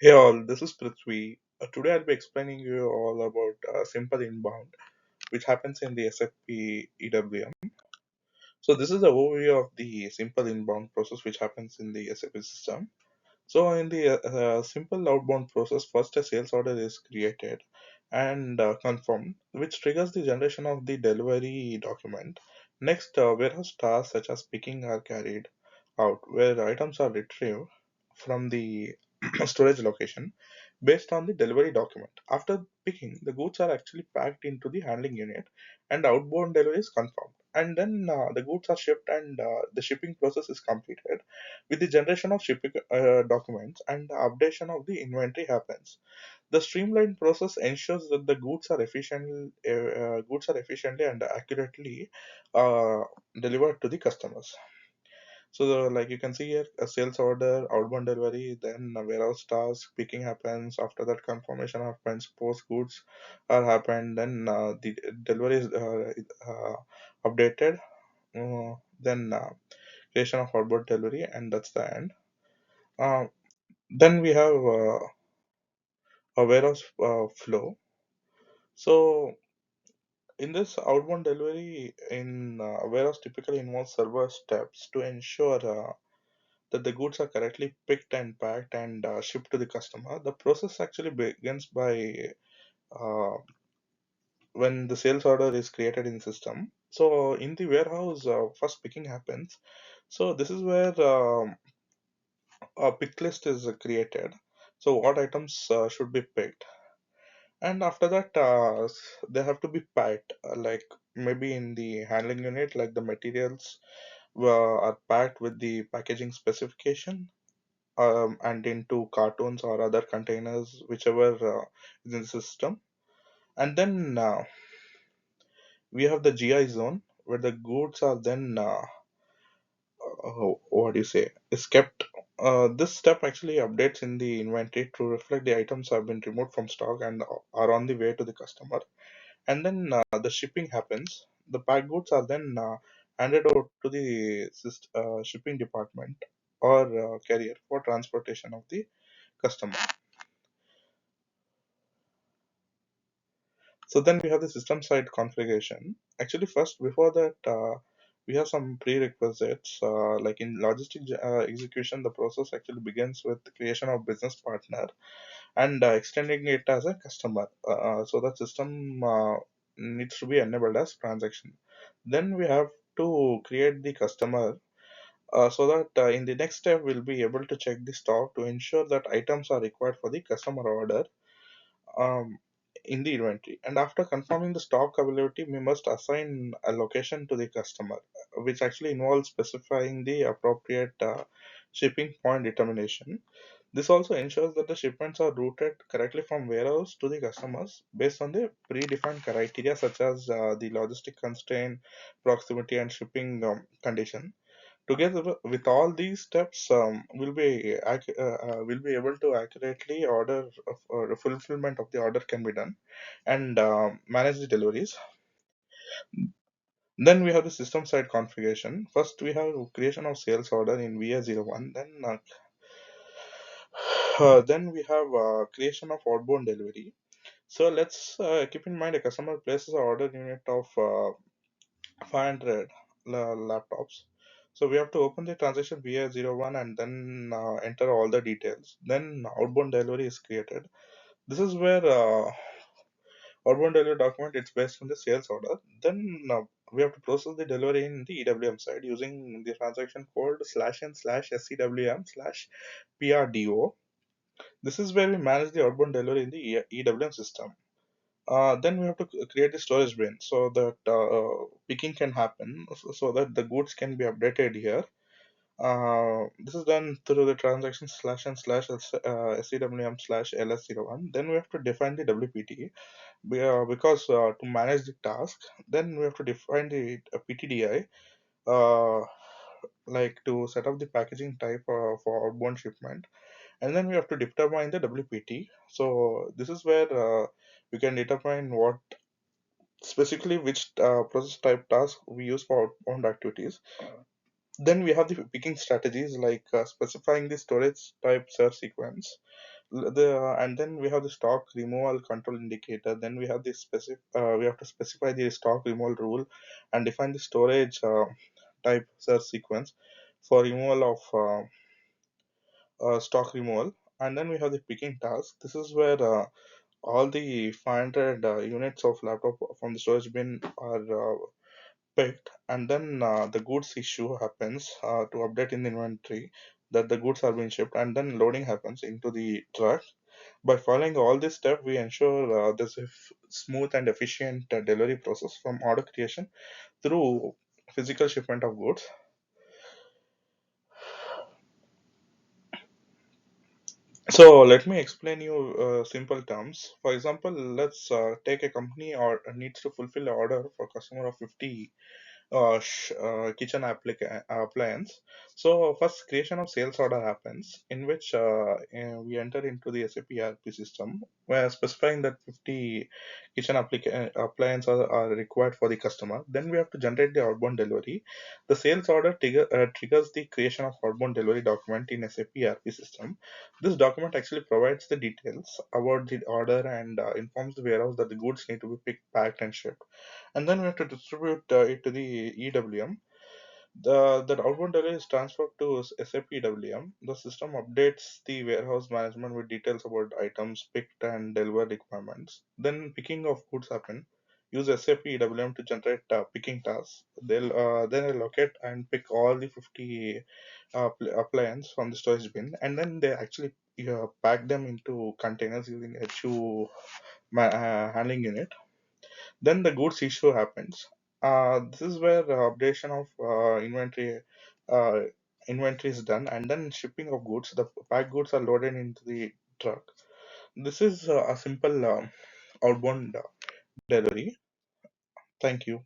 Hey all, this is Prithvi. Today I'll be explaining you all about simple inbound, which happens in the SAP EWM. So this is the overview of the simple inbound process which happens in the SAP system. So in the simple outbound process, first a sales order is created and confirmed, which triggers the generation of the delivery document. Next, warehouse tasks such as picking are carried out, where items are retrieved from the storage location based on the delivery document. After picking, the goods are actually packed into the handling unit and outbound delivery is confirmed. And then the goods are shipped and the shipping process is completed with the generation of shipping documents and the updation of the inventory happens. The streamlined process ensures that the goods are efficiently and accurately uh, delivered to the customers. So, like you can see here, a sales order, outbound delivery, then a warehouse task, picking happens. After that, confirmation happens, post goods are happened, then the delivery is updated. Then creation of outbound delivery, and that's the end. Uh, then we have a warehouse flow. So in this outbound delivery in warehouse typically involves several steps to ensure that the goods are correctly picked and packed and shipped to the customer. The process actually begins by uh, when the sales order is created in system. So in the warehouse, first picking happens. So this is where a pick list is created. So what items should be picked, and after that they have to be packed. Like maybe in the handling unit, like the materials are packed with the packaging specification and into cartons or other containers, whichever is in the system. And then we have the GI zone where the goods are then what do you say is kept. This step actually updates in the inventory to reflect the items have been removed from stock and are on the way to the customer. And then the shipping happens. The packed goods are then handed over to the shipping department or carrier for transportation of the customer. So then we have the system side configuration. Actually, first before that, we have some prerequisites. Like in logistic execution, the process actually begins with the creation of business partner and extending it as a customer. So the system needs to be enabled as transaction. Then we have to create the customer so that in the next step we'll be able to check the stock to ensure that items are required for the customer order um, in the inventory. And after confirming the stock availability, we must assign a location to the customer, which actually involves specifying the appropriate shipping point determination. This also ensures that the shipments are routed correctly from warehouse to the customers based on the predefined criteria such as the logistic constraint, proximity, and shipping condition. Together with all these steps, we'll be able to accurately order or fulfillment of the order can be done and manage the deliveries. Then we have the system side configuration. First, we have creation of sales order in VA01. Then we have creation of outbound delivery. So let's keep in mind a customer places an order unit of 500 laptops. So we have to open the transaction via 01 and then enter all the details. Then outbound delivery is created. This is where outbound delivery document it's based on the sales order. Then we have to process the delivery in the EWM side using the transaction code /n/SCWM/PRDO. This is where we manage the outbound delivery in the EWM system. Then we have to create the storage bin so that picking can happen, so that the goods can be updated here. This is done through the transaction /n/SCWM/LS01. Then we have to define the WPT because to manage the task. Then we have to define the PTDI, uh, like to set up the packaging type for outbound shipment. And then we have to determine the WPT. So this is where we can determine what specifically which process type task we use for outbound activities. Then we have the picking strategies like specifying the storage type search sequence, And then we have the stock removal control indicator. Then we have the specific we have to specify the stock removal rule and define the storage type search sequence for removal of stock removal. And then we have the picking task. This is where all the 500 units of laptop from the storage bin are picked, and then the goods issue happens to update in the inventory that the goods are being shipped, and then loading happens into the truck. By following all this step, we ensure there's a smooth and efficient delivery process from order creation through physical shipment of goods. So let me explain you simple terms. For example, let's take a company or needs to fulfill an order for customer of 50 kitchen appliance. So first creation of sales order happens, in which we enter into the SAP ERP system, where specifying that 50 kitchen appliance are required for the customer. Then we have to generate the outbound delivery. The sales order triggers the creation of outbound delivery document in SAP ERP system. This document actually provides the details about the order and informs the warehouse that the goods need to be picked, packed, and shipped, and then we have to distribute it to the EWM. That outbound data is transferred to SAP EWM. The system updates the warehouse management with details about items picked and delivered requirements. Then picking of goods happen. Use SAP EWM to generate picking tasks. They'll then allocate and pick all the 50 appliance from the storage bin, and then they actually pack them into containers using HU handling unit. Then the goods issue happens. This is where the updation of uh, inventory is done, and then shipping of goods. The packed goods are loaded into the truck. This is a simple outbound delivery. Thank you.